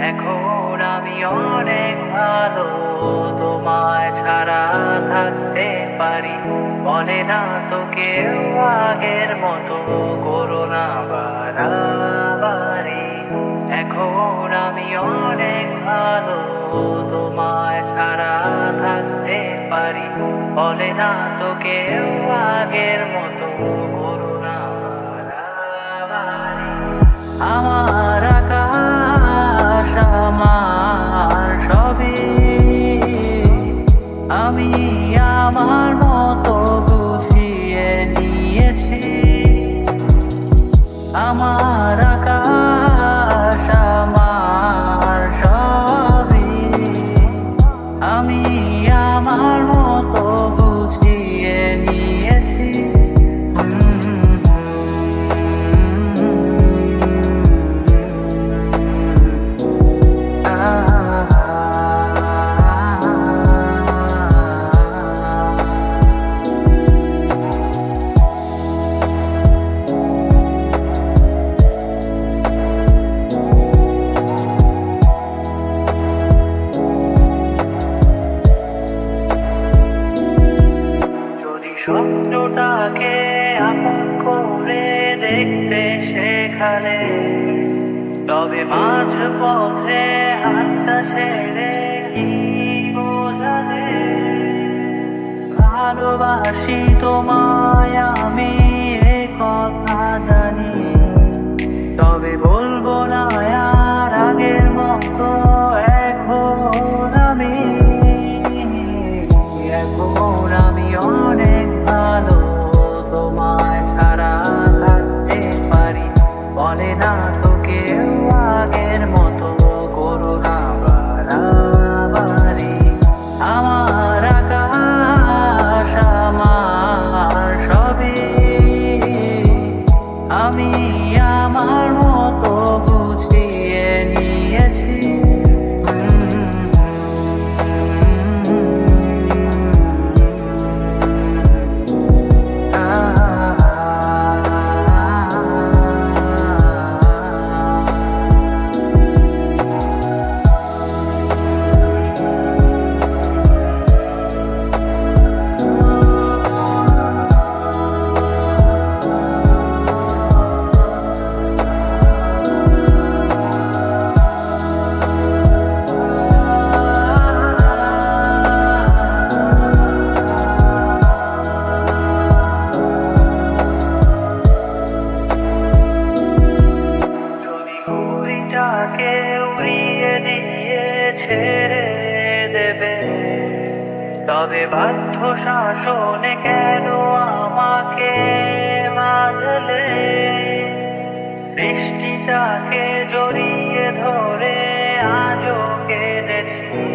এখন আমি অনেক ভালো, তোমায় ছাড়া থাকতে পারি। বলে না তো কেউ আগের মতো করো না বাড়াবাড়ি। এখন আমি অনেক ভালো, তোমায় ছাড়া থাকতে পারি। বলে না তো কেউ আগের মতো করো না বাড়াবাড়ি। আমার আকাশ আমার সবই, আমি আমার মতো বুঝিয়ে নিয়েছি। আমার আকাশ আমার সবই, আমি আমার মতো বুঝিয়ে নিয়েছি। স্বপ্নটাকে আপন করে দেখতে শেখালে, তবে মাঝ পথে হাতটা ছেড়ে কি বোঝালে? ভালোবাসি তোমায় আমি, এ কথা জানি, তবে বলবো না আর আগের মতো। এখন আমি অনেক ভালো, তোমায় ছাড়া থাকতে পারি। বলে না তো কেউ আগের মতো করো না বাড়াবাড়ি। আমার আকাশ আমার সবই, আমি আমার মতো বুঝিয়ে নিয়েছি। উড়িয়ে দিয়ে ছেড়ে দেবে, তবে বাধ্য শাসনে কেন আমাকে বাঁধলে? বৃষ্টিটাকে জড়িয়ে ধরে আজও কেঁদেছি,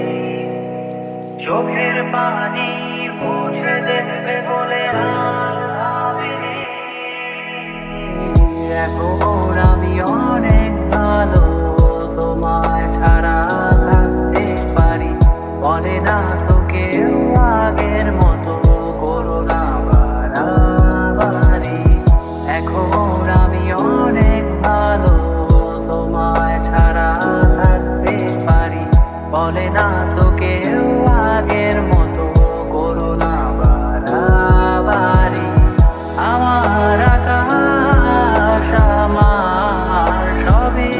চোখের পানি মুছে দেবে বলে আর ভাবিনি। এখন আমি অনেক ভালো, তোমায় ছাড়া থাকতে পারি। বলে না তো কেউ আগের মতো করো না বাড়াবাড়ি। এখন আমি অনেক ভালো, তোমায় ছাড়া থাকতে পারি। বলে না তো কেউ আগের মতো করো না বাড়াবাড়ি। আমার আকাশ আমার সবই,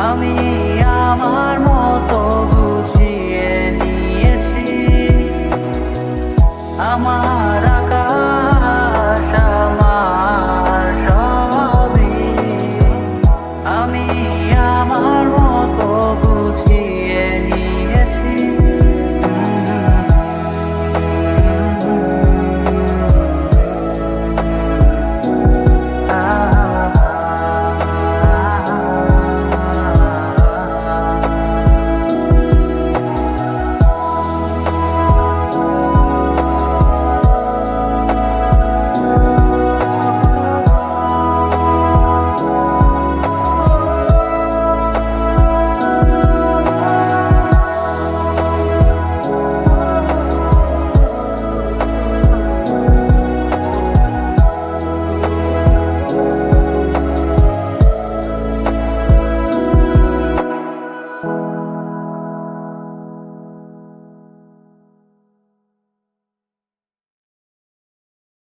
আমি আমার মতো বুঝিয়ে নিয়েছি। আমার আকাশ আমার সবই, আমি আমার মতো বুঝিয়ে নিয়েছি।